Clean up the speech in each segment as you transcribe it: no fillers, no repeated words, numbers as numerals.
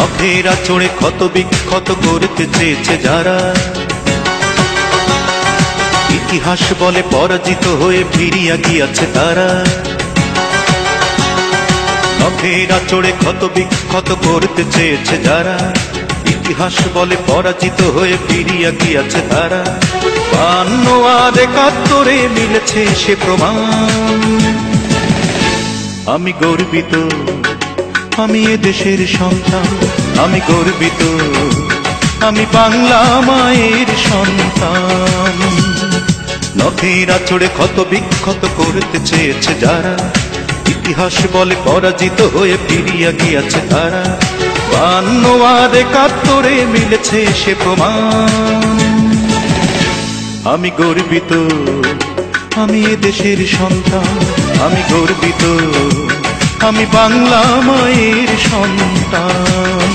নখের আঁচড়ে ক্ষত বিক্ষত করতে চেয়েছে যারা, ইতিহাস বলে পরাজিত হয়ে ফিরিয়া গিয়াছে তারা। নখের আঁচড়ে ক্ষত বিক্ষত করতে চেয়েছে যারা, ইতিহাস বলে পরাজিত হয়ে ফিরিয়া গিয়াছে তারা। 52 আর 71-এ মিলেছে সে প্রমাণ। আমি গর্বিত, আমি এ দেশের সন্তান। আমি গর্বিত, আমি বাংলা মায়ের সন্তান। নখের আঁচড়ে ক্ষত বিক্ষত করতে চেয়েছে যারা, ইতিহাস বলে পরাজিত হয়ে ফিরিয়া গিয়াছে তারা। 52 আর 71-এ মিলেছে সে প্রমাণ। আমি গর্বিত, আমি এ দেশের সন্তান। আমি গর্বিত, আমি বাংলা মায়ের সন্তান।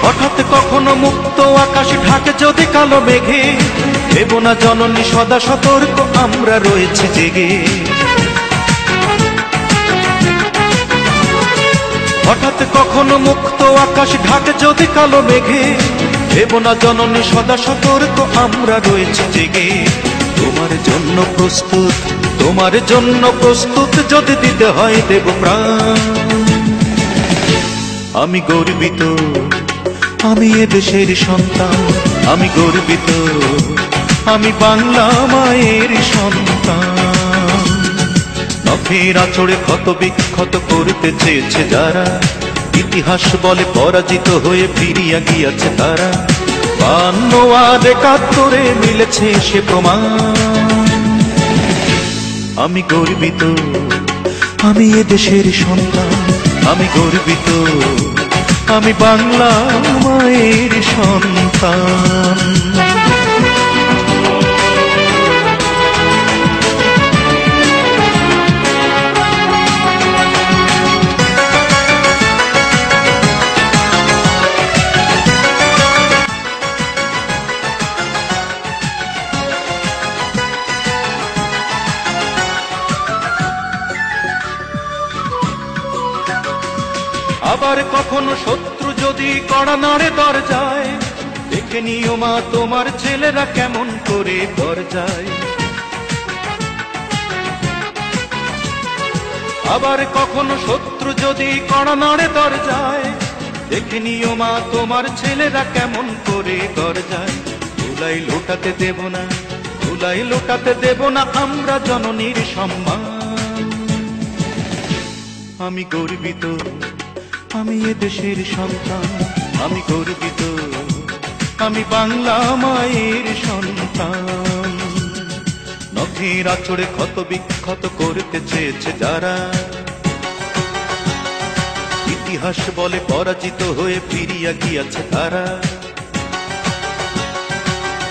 হঠাৎ কখনো মুক্ত আকাশ ঢাকে যদি কালো মেঘে, দেব না জননী সদা সতর্ক, আমরা রয়েছি জেগে। হঠাৎ কখনো মুক্ত আকাশ ঢাকে যদি কালো মেঘে, দেব না জননী সদা সতর্ক, আমরা রয়েছি জেগে। তোমার জন্য প্রস্তুত, তোমার জন্য প্রস্তুত, যদি দিতে হয় দেব প্রাণ। আমি গর্বিত, আমি এ দেশের সন্তান। আমি গর্বিত, আমি বাংলা মায়ের সন্তান। নখের আঁচড়ে ক্ষত বিক্ষত করতে চেয়েছে যারা, ইতিহাস বলে পরাজিত হয়ে ফিরিয়া গিয়াছে তারা। 52 আর 71-এ মিলেছে সে প্রমাণ। আমি গর্বিত, আমি এ দেশের সন্তান। আমি গর্বিত, আমি বাংলা মায়ের সন্তান। আবার কখনো শত্রু যদি কড়া নাড়ে দরজায়, দেখে নিও মা তোমার ছেলেরা কেমন করে দরজায়। আবার কখনো শত্রু যদি কড়া নাড়ে দরজায়, দেখে নিও মা তোমার ছেলেরা কেমন করে দরজায়। ধুলাই লোটাতে দেব না, ধুলাই লোটাতে দেব না আমরা জননীর সম্মান। আমি গর্বিত, আমি এ দেশের সন্তান। আমি গর্বিত, আমি বাংলা মায়ের সন্তান। নখের আঁচড়ে ক্ষত বিক্ষত করতে চেয়েছে যারা, ইতিহাস বলে পরাজিত হয়ে ফিরিয়া গিয়াছে তারা।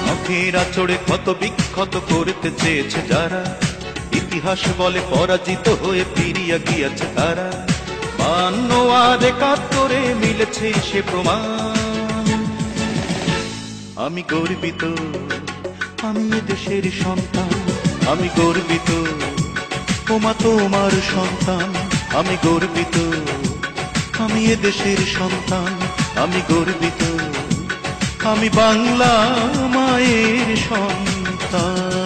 নখের আঁচড়ে ক্ষত বিক্ষত করতে চেয়েছে যারা, ইতিহাস বলে পরাজিত হয়ে ফিরিয়া গিয়াছে তারা। 52 আর 71-এ মিলেছে সে প্রমাণ। আমি গর্বিত, আমি এ দেশের সন্তান। আমি গর্বিত, ওমা তোমার সন্তান। আমি গর্বিত, আমি এ দেশের সন্তান। আমি গর্বিত, আমি বাংলা মায়ের সন্তান।